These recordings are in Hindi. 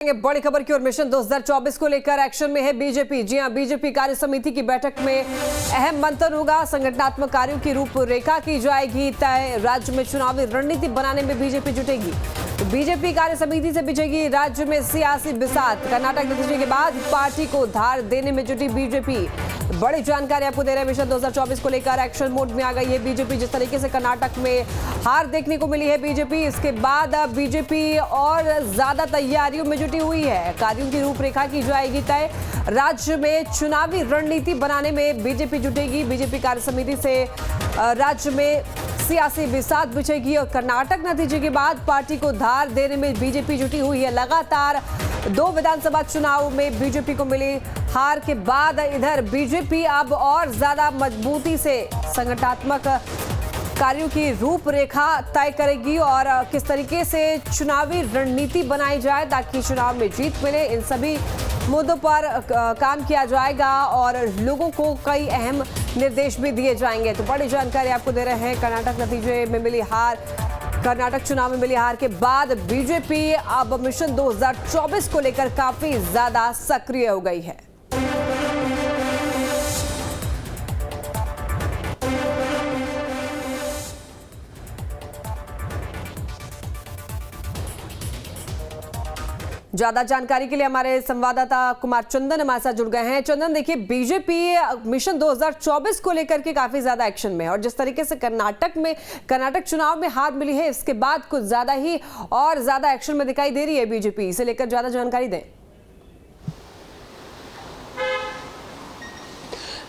बड़ी खबर की ओर। मिशन 2024 को लेकर एक्शन में है बीजेपी। जी हां, बीजेपी कार्य समिति की बैठक में अहम मंथन होगा। संगठनात्मक कार्यों की रूपरेखा की जाएगी तय। राज्य में चुनावी रणनीति बनाने में बीजेपी जुटेगी। तो बीजेपी कार्य समिति से बिछेगी राज्य में सियासी बिसात। कर्नाटक नतीजे के बाद पार्टी को धार देने में जुटी बीजेपी। बड़ी जानकारी आपको दे रहे हैं। मिशन 2024 को लेकर एक्शन मोड में आ गई है बीजेपी। जिस तरीके से कर्नाटक में हार देखने को मिली है बीजेपी, इसके बाद अब बीजेपी और ज्यादा तैयारियों में जुटी हुई है। कार्यों की रूपरेखा की जाएगी तय। राज्य में चुनावी रणनीति बनाने में बीजेपी जुटेगी। बीजेपी कार्य समिति से राज्य में सियासी बिसात बिछेगी और कर्नाटक नतीजे के बाद पार्टी को धार देने में बीजेपी जुटी हुई है। लगातार 2 विधानसभा चुनाव में बीजेपी को मिली हार के बाद इधर बीजेपी अब और ज्यादा मजबूती से संगठनात्मक कार्यों की रूपरेखा तय करेगी और किस तरीके से चुनावी रणनीति बनाई जाए ताकि चुनाव में जीत मिले। इन सभी मुद्दों पर काम किया जाएगा और लोगों को कई अहम निर्देश भी दिए जाएंगे। तो बड़ी जानकारी आपको दे रहे हैं। कर्नाटक नतीजे में मिली हार, कर्नाटक चुनाव में मिली हार के बाद बीजेपी अब मिशन 2024 को लेकर काफी ज्यादा सक्रिय हो गई है। ज्यादा जानकारी के लिए हमारे संवाददाता कुमार चंदन हमारे साथ जुड़ गए हैं। चंदन, देखिए, बीजेपी मिशन 2024 को लेकर के काफी ज्यादा एक्शन में है और जिस तरीके से कर्नाटक चुनाव में हार मिली है, इसके बाद कुछ ज्यादा ही और ज्यादा एक्शन में दिखाई दे रही है बीजेपी। इसे लेकर ज्यादा जानकारी दें।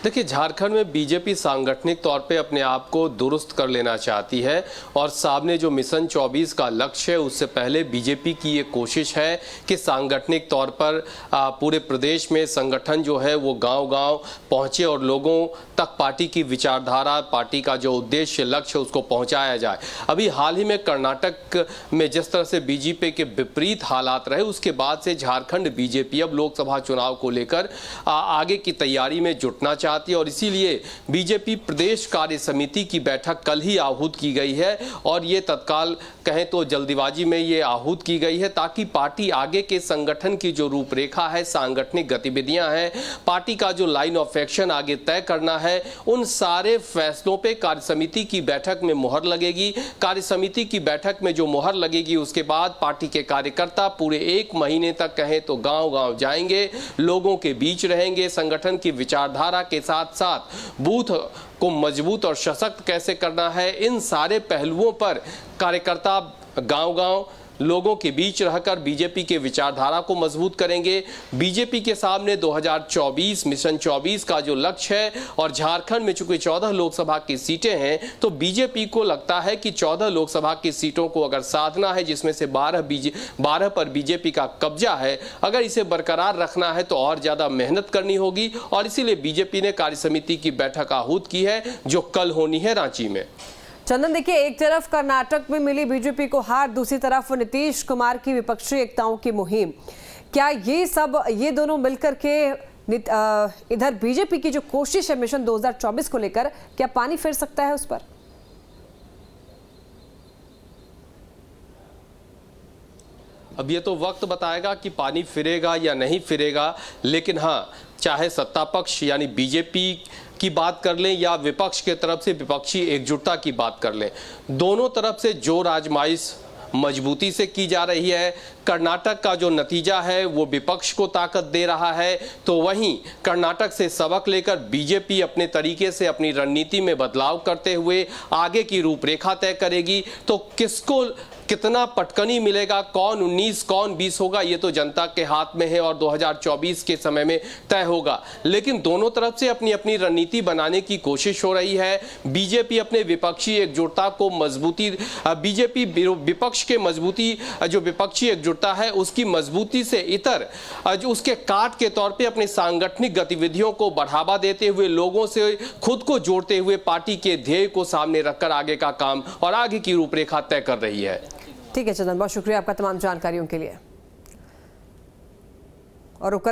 देखिए, झारखंड में बीजेपी सांगठनिक तौर पे अपने आप को दुरुस्त कर लेना चाहती है और सामने जो मिशन 24 का लक्ष्य है उससे पहले बीजेपी की ये कोशिश है कि सांगठनिक तौर पर पूरे प्रदेश में संगठन जो है वो गांव-गांव पहुंचे और लोगों तक पार्टी की विचारधारा, पार्टी का जो उद्देश्य लक्ष्य उसको पहुंचाया जाए। अभी हाल ही में कर्नाटक में जिस तरह से बीजेपी के विपरीत हालात रहे, उसके बाद से झारखंड बीजेपी अब लोकसभा चुनाव को लेकर आगे की तैयारी में जुटना और इसीलिए बीजेपी प्रदेश कार्य समिति की बैठक कल ही आहूत की गई है और ये तत्काल कहें तो जल्दीबाजी में ये आहूत की गई है ताकि पार्टी आगे के संगठन की जो रूपरेखा है, सांगठनिक गतिविधियां हैं, पार्टी का जो लाइन ऑफ एक्शन आगे तय करना है, उन सारे फैसलों पे कार्य समिति की बैठक में मुहर लगेगी। कार्य समिति की बैठक में जो मुहर लगेगी उसके बाद पार्टी के कार्यकर्ता पूरे 1 महीने तक कहें तो गांव-गांव जाएंगे, लोगों के बीच रहेंगे, संगठन की विचारधारा के साथ साथ बूथ को मजबूत और सशक्त कैसे करना है, इन सारे पहलुओं पर कार्यकर्ता गांव-गांव लोगों के बीच रहकर बीजेपी के विचारधारा को मजबूत करेंगे। बीजेपी के सामने 2024 मिशन 24 का जो लक्ष्य है और झारखंड में चूंकि 14 लोकसभा की सीटें हैं तो बीजेपी को लगता है कि 14 लोकसभा की सीटों को अगर साधना है, जिसमें से 12 पर बीजेपी का कब्जा है, अगर इसे बरकरार रखना है तो और ज्यादा मेहनत करनी होगी और इसीलिए बीजेपी ने कार्य समिति की बैठक आहूत की है जो कल होनी है रांची में। चंदन, देखिए, एक तरफ कर्नाटक में मिली बीजेपी को हार, दूसरी तरफ नीतीश कुमार की विपक्षी एकताओं की मुहिम। क्या ये दोनों मिलकर के इधर बीजेपी की जो कोशिश है मिशन 2024 को लेकर, क्या पानी फिर सकता है उस पर? अब ये तो वक्त बताएगा कि पानी फिरेगा या नहीं फिरेगा, लेकिन हाँ, चाहे सत्ता पक्ष यानी बीजेपी की बात कर लें या विपक्ष के तरफ से विपक्षी एकजुटता की बात कर लें, दोनों तरफ से जोर आजमाइश मजबूती से की जा रही है। कर्नाटक का जो नतीजा है वो विपक्ष को ताकत दे रहा है, तो वहीं कर्नाटक से सबक लेकर बीजेपी अपने तरीके से अपनी रणनीति में बदलाव करते हुए आगे की रूपरेखा तय करेगी। तो किसको कितना पटकनी मिलेगा, कौन 19 कौन 20 होगा, ये तो जनता के हाथ में है और 2024 के समय में तय होगा। लेकिन दोनों तरफ से अपनी अपनी रणनीति बनाने की कोशिश हो रही है। बीजेपी अपने विपक्षी एकजुटता को मजबूती, बीजेपी विपक्ष के मजबूती, जो विपक्षी एकजुटता है उसकी मजबूती से इतर उसके काट के तौर पे अपनी सांगठनिक गतिविधियों को बढ़ावा देते हुए, लोगों से खुद को जोड़ते हुए पार्टी के ध्येय को सामने रखकर आगे का काम और आगे की रूपरेखा तय कर रही है। ठीक है चंदन, बहुत शुक्रिया आपका तमाम जानकारियों के लिए। और